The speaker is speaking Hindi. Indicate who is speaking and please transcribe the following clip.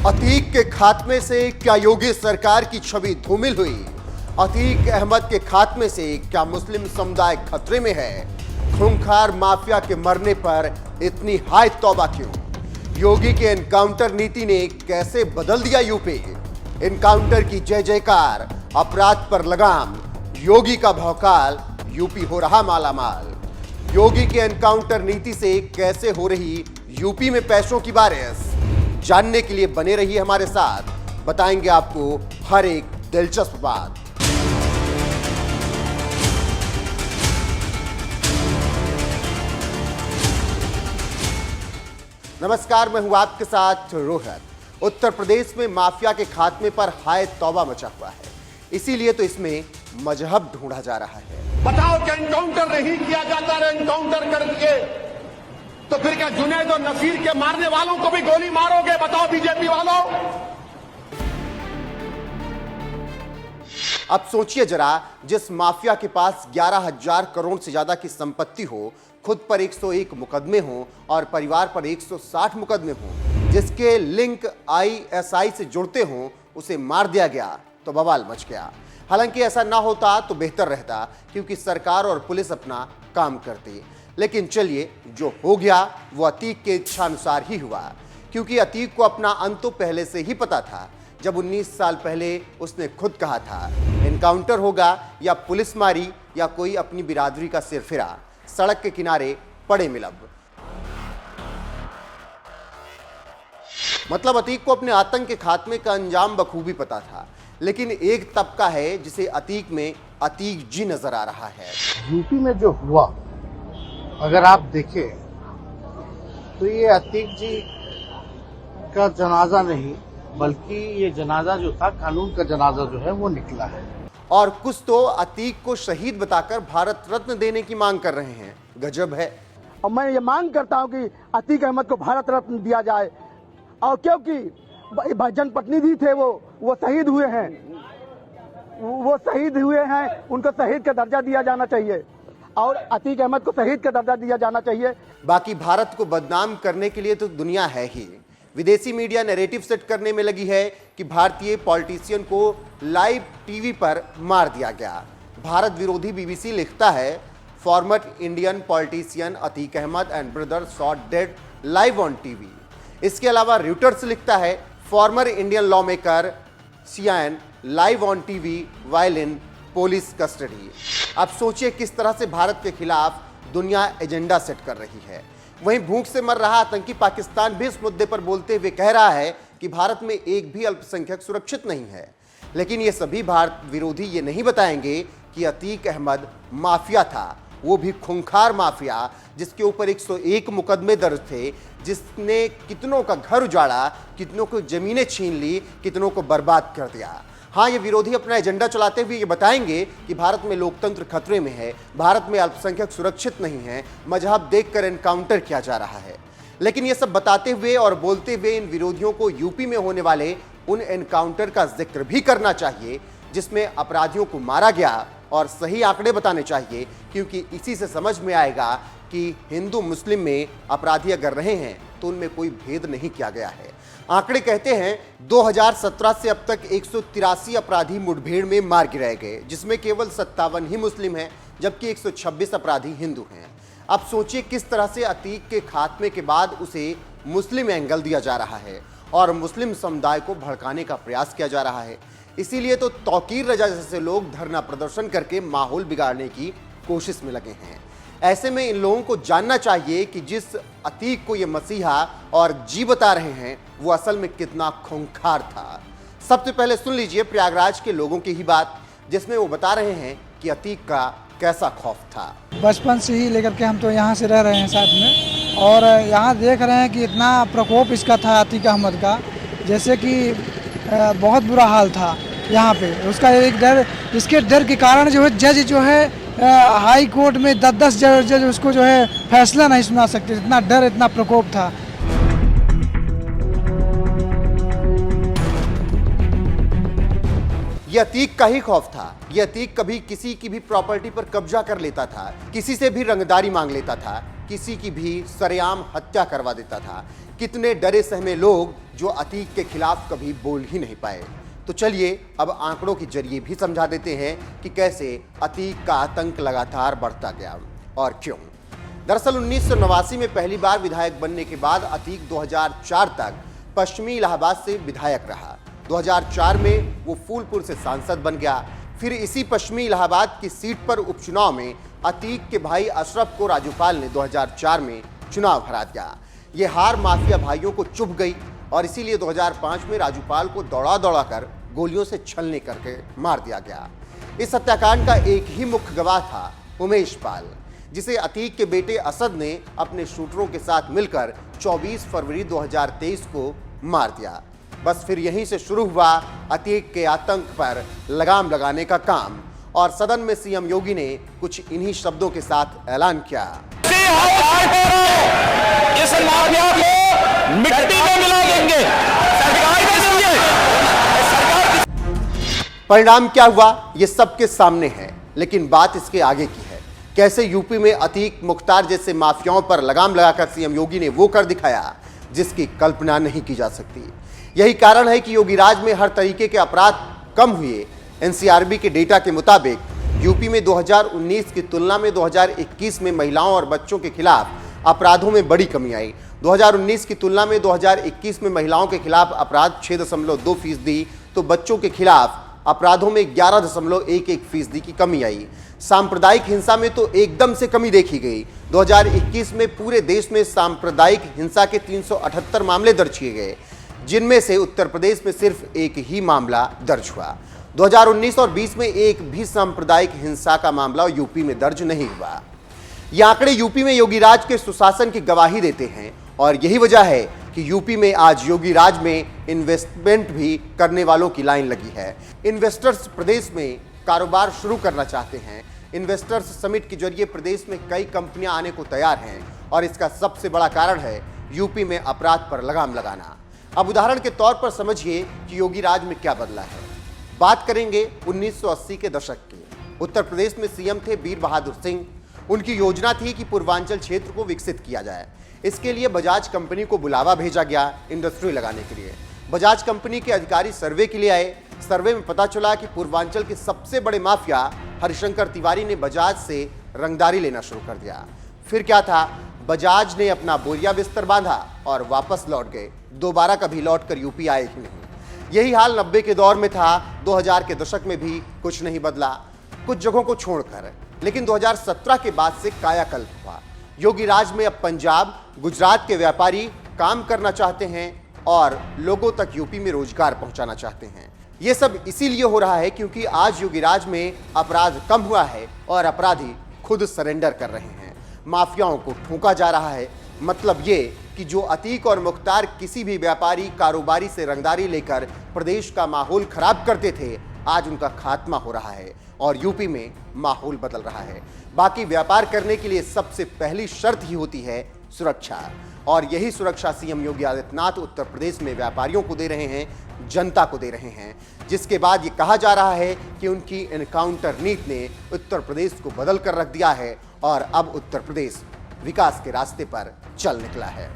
Speaker 1: अतीक के खात्मे से क्या योगी सरकार की छवि धूमिल हुई? अतीक अहमद के खात्मे से क्या मुस्लिम समुदाय खतरे में है? खूंखार माफिया के मरने पर इतनी हाय तौबा क्यों? योगी के एनकाउंटर नीति ने कैसे बदल दिया यूपी? एनकाउंटर की जय जयकार, अपराध पर लगाम, योगी का भौकाल, यूपी हो रहा मालामाल। योगी के एनकाउंटर नीति से कैसे हो रही यूपी में पैसों की बारिश? जानने के लिए बने रहिए हमारे साथ, बताएंगे आपको हर एक दिलचस्प बात। नमस्कार, मैं हूं आपके साथ रोहित। उत्तर प्रदेश में माफिया के खात्मे पर हाय तौबा मचा हुआ है, इसीलिए तो इसमें मजहब ढूंढा जा रहा है।
Speaker 2: बताओ कि एनकाउंटर नहीं किया जाता, एनकाउंटर करके तो फिर क्या जुनैद और नसीर के मारने वालों को भी गोली मारोगे? बताओ बीजेपी वालों।
Speaker 1: अब सोचिए जरा, जिस माफिया के पास 11,000 करोड़ से ज्यादा की संपत्ति हो, खुद पर 101 मुकदमे हो और परिवार पर 160 मुकदमे हो, जिसके लिंक आईएसआई से जुड़ते हों, उसे मार दिया गया तो बवाल मच गया। हालांकि ऐसा ना होता तो बेहतर रहता, क्योंकि सरकार और पुलिस अपना काम करती। लेकिन चलिए, जो हो गया वो अतीक के इच्छानुसार ही हुआ, क्योंकि अतीक को अपना अंत तो पहले से ही पता था। जब 19 साल पहले उसने खुद कहा था, एनकाउंटर होगा या पुलिस मारी या कोई अपनी बिरादरी का सिरफिरा, सड़क के किनारे पड़े मिलब। मतलब अतीक को अपने आतंक के खात्मे का अंजाम बखूबी पता था। लेकिन एक तबका है जिसे अतीक में अतीक जी नजर आ रहा है।
Speaker 3: यूपी में जो हुआ, अगर आप देखें तो ये अतीक जी का जनाजा नहीं, बल्कि ये जनाजा जो था, कानून का जनाजा जो है वो निकला है।
Speaker 1: और कुछ तो अतीक को शहीद बताकर भारत रत्न देने की मांग कर रहे हैं। गजब है।
Speaker 4: और मैं ये मांग करता हूं कि अतीक अहमद को भारत रत्न दिया जाए, और क्योंकि जनप्रतिनिधि थे वो शहीद हुए हैं, उनको शहीद का दर्जा दिया जाना चाहिए और अतीक अहमद को शहीद का दर्जा दिया जाना चाहिए।
Speaker 1: बाकी भारत को बदनाम करने के लिए तो दुनिया है ही। विदेशी मीडिया नैरेटिव सेट करने में लगी है कि भारतीय पॉलिटिशियन को लाइव टीवी पर मार दिया गया। भारत विरोधी बीबीसी लिखता है, former Indian politician Atiq Ahmed and brother shot dead live on TV. इसके अलावा रॉयटर्स लिखता है, former Indian lawmaker slain live on TV while in police custody. अब सोचिए किस तरह से भारत के खिलाफ दुनिया एजेंडा सेट कर रही है। वहीं भूख से मर रहा आतंकी पाकिस्तान भी इस मुद्दे पर बोलते हुए कह रहा है कि भारत में एक भी अल्पसंख्यक सुरक्षित नहीं है। लेकिन ये सभी भारत विरोधी ये नहीं बताएंगे कि अतीक अहमद माफिया था, वो भी खूंखार माफिया, जिसके ऊपर 101 मुकदमे दर्ज थे, जिसने कितनों का घर उजाड़ा, कितनों को जमीनें छीन ली, कितनों को बर्बाद कर दिया। हाँ, ये विरोधी अपना एजेंडा चलाते हुए ये बताएंगे कि भारत में लोकतंत्र खतरे में है, भारत में अल्पसंख्यक सुरक्षित नहीं है, मजहब देखकर एनकाउंटर किया जा रहा है। लेकिन ये सब बताते हुए और बोलते हुए इन विरोधियों को यूपी में होने वाले उन एनकाउंटर का जिक्र भी करना चाहिए जिसमें अपराधियों को मारा गया, और सही आंकड़े बताने चाहिए, क्योंकि इसी से समझ में आएगा कि हिंदू मुस्लिम में अपराधी अगर रहे हैं तो उनमें कोई भेद नहीं किया गया है। आंकड़े कहते हैं 2017 से अब तक 183 अपराधी मुठभेड़ में मार गिराए गए, जिसमें केवल 57 ही मुस्लिम हैं, जबकि 126 अपराधी हिंदू हैं। अब सोचिए किस तरह से अतीक के खात्मे के बाद उसे मुस्लिम एंगल दिया जा रहा है और मुस्लिम समुदाय को भड़काने का प्रयास किया जा रहा है। इसीलिए तो तौकीर रजा जैसे लोग धरना प्रदर्शन करके माहौल बिगाड़ने की कोशिश में लगे हैं। ऐसे में इन लोगों को जानना चाहिए कि जिस अतीक को ये मसीहा और जी बता रहे हैं, वो असल में कितना खूंखार था। सबसे पहले सुन लीजिए प्रयागराज के लोगों की ही बात, जिसमें वो बता रहे हैं कि अतीक का कैसा खौफ था।
Speaker 5: बचपन से ही लेकर के हम तो यहाँ से रह रहे हैं साथ में, और यहाँ देख रहे हैं कि इतना प्रकोप इसका था अतीक अहमद का, जैसे कि बहुत बुरा हाल था यहाँ पे। उसका एक डर, इसके डर के कारण जो है जज जो है हाई कोर्ट में 10-10 जज उसको जो है फैसला नहीं सुना सकते, इतना डर, इतना प्रकोप था।
Speaker 1: ये अतीक का ही खौफ था। ये अतीक कभी किसी की भी प्रॉपर्टी पर कब्जा कर लेता था, किसी से भी रंगदारी मांग लेता था, किसी की भी सरेआम हत्या करवा देता था। कितने डरे सहमे लोग जो अतीक के खिलाफ कभी बोल ही नहीं पाए। तो चलिए अब आंकड़ों के जरिए भी समझा देते हैं कि कैसे अतीक का आतंक लगातार बढ़ता गया और क्यों। दरअसल 1989 में पहली बार विधायक बनने के बाद अतीक 2004 तक पश्चिमी इलाहाबाद से विधायक रहा। 2004 में वो फूलपुर से सांसद बन गया। फिर इसी पश्चिमी इलाहाबाद की सीट पर उपचुनाव में अतीक के भाई अशरफ को राजूपाल ने 2004 में चुनाव हरा दिया। ये हार माफिया भाइयों को चुभ गई और इसीलिए 2005 में राजूपाल को दौड़ा दौड़ा कर गोलियों से छलनी करके मार दिया गया। इस हत्याकांड का एक ही मुख्य गवाह था, उमेश पाल, जिसे अतीक के बेटे असद ने अपने शूटरों के साथ मिलकर 24 फरवरी 2023 को मार दिया। बस फिर यहीं से शुरू हुआ अतीक के आतंक पर लगाम लगाने का काम और सदन में सीएम योगी ने कुछ इन्हीं शब्दों के साथ ऐलान किया।
Speaker 6: इस माफिया को मिट्टी में मिला देंगे, सरकार में देंगे।
Speaker 1: परिणाम क्या हुआ ये सबके सामने है, लेकिन बात इसके आगे की है। कैसे यूपी में अतीक, मुख्तार जैसे माफियाओं पर लगाम लगाकर सीएम योगी ने वो कर दिखाया जिसकी कल्पना नहीं की जा सकती। यही कारण है कि योगी राज में हर तरीके के अपराध कम हुए। एनसीआरबी के डेटा के मुताबिक यूपी में 2019 की तुलना में 2021 में महिलाओं और बच्चों के खिलाफ अपराधों में बड़ी कमी आई। 2019 की तुलना में 2021 में महिलाओं के खिलाफ अपराध 6.2%, तो बच्चों के खिलाफ अपराधों में 11.11% की कमी आई। सांप्रदायिक हिंसा में तो एकदम से कमी देखी गई। 2021 में पूरे देश में सांप्रदायिक हिंसा के 378 मामले दर्ज किए गए, जिनमें से उत्तर प्रदेश में सिर्फ एक ही मामला दर्ज हुआ। 2019 और 20 में एक भी सांप्रदायिक हिंसा का मामला यूपी में दर्ज नहीं हुआ। ये आंकड़े यूपी में योगी राज के सुशासन की गवाही देते हैं और यही वजह है कि यूपी में आज योगी राज में इन्वेस्टमेंट भी करने वालों की लाइन लगी है। इन्वेस्टर्स प्रदेश में कारोबार शुरू करना चाहते हैं। इन्वेस्टर्स समिट के जरिए प्रदेश में कई कंपनियां आने को तैयार हैं और इसका सबसे बड़ा कारण है यूपी में अपराध पर लगाम लगाना। अब उदाहरण के तौर पर समझिए कि योगी राज में क्या बदला है। बात करेंगे 1980 के दशक की। उत्तर प्रदेश में सीएम थे वीर बहादुर सिंह। उनकी योजना थी कि पूर्वांचल क्षेत्र को विकसित किया जाए। इसके लिए बजाज कंपनी को बुलावा भेजा गया इंडस्ट्री लगाने के लिए। बजाज कंपनी के अधिकारी सर्वे के लिए आए। सर्वे में पता चला कि पूर्वांचल के सबसे बड़े माफिया हरिशंकर तिवारी ने बजाज से रंगदारी लेना शुरू कर दिया। फिर क्या था, बजाज ने अपना बोरिया बिस्तर बांधा और वापस लौट गए। दोबारा कभी लौट कर यूपी आए ही नहीं। यही हाल 90 के दौर में था। 2000 के दशक में भी कुछ नहीं बदला, कुछ जगहों को छोड़कर। लेकिन 2017 के बाद से कायाकल्प हुआ। योगी राज में अब पंजाब, गुजरात के व्यापारी काम करना चाहते हैं और लोगों तक यूपी में रोजगार पहुंचाना चाहते हैं। ये सब इसीलिए हो रहा है क्योंकि आज योगी राज में अपराध कम हुआ है और अपराधी खुद सरेंडर कर रहे हैं। माफियाओं को ठोका जा रहा है। मतलब ये कि जो अतीक और मुख्तार किसी भी व्यापारी, कारोबारी से रंगदारी लेकर प्रदेश का माहौल खराब करते थे, आज उनका खात्मा हो रहा है और यूपी में माहौल बदल रहा है। बाकी व्यापार करने के लिए सबसे पहली शर्त ही होती है सुरक्षा, और यही सुरक्षा सीएम योगी आदित्यनाथ उत्तर प्रदेश में व्यापारियों को दे रहे हैं, जनता को दे रहे हैं। जिसके बाद ये कहा जा रहा है कि उनकी एनकाउंटर नीति ने उत्तर प्रदेश को बदल कर रख दिया है और अब उत्तर प्रदेश विकास के रास्ते पर चल निकला है।